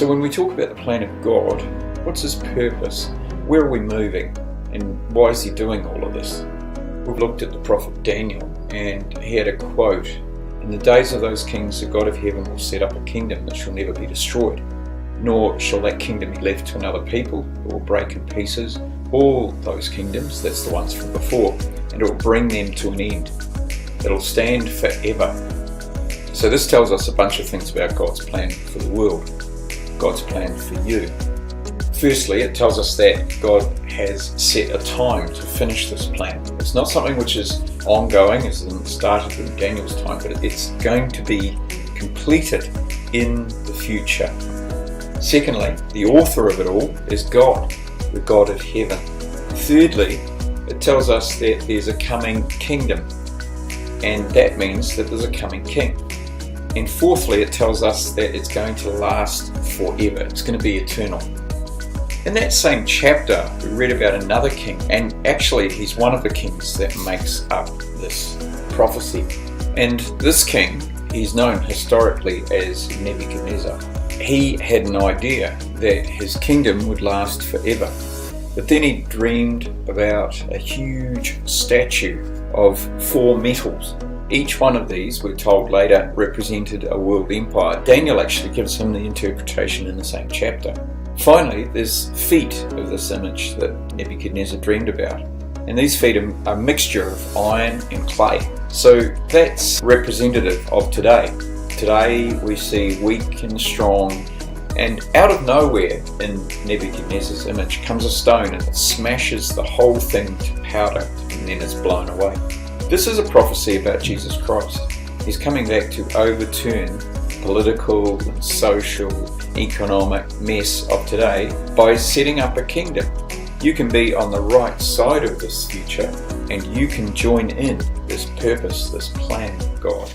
So when we talk about the plan of God, what's his purpose? Where are we moving? And why is he doing all of this? We've looked at the prophet Daniel, and he had a quote: "In the days of those kings, the God of heaven will set up a kingdom that shall never be destroyed, nor shall that kingdom be left to another people. It will break in pieces all those kingdoms," that's the ones from before, "and it will bring them to an end. It'll stand forever." So this tells us a bunch of things about God's plan for the world, God's plan for you. Firstly, it tells us that God has set a time to finish this plan. It's not something which is ongoing, as in started in Daniel's time, but it's going to be completed in the future. Secondly, the author of it all is God, the God of heaven. Thirdly, it tells us that there's a coming kingdom, and that means that there's a coming king. And fourthly, it tells us that it's going to last forever. It's going to be eternal. In that same chapter, we read about another king, and actually he's one of the kings that makes up this prophecy. And this king, he's known historically as Nebuchadnezzar. He had an idea that his kingdom would last forever, but then he dreamed about a huge statue of 4 metals. Each one of these, we're told later, represented a world empire. Daniel actually gives him the interpretation in the same chapter. Finally, there's feet of this image that Nebuchadnezzar dreamed about. And these feet are a mixture of iron and clay. So that's representative of today. Today we see weak and strong, and out of nowhere in Nebuchadnezzar's image comes a stone and it smashes the whole thing to powder, and then it's blown away. This is a prophecy about Jesus Christ. He's coming back to overturn political and social, economic mess of today by setting up a kingdom. You can be on the right side of this future, and you can join in this purpose, this plan of God.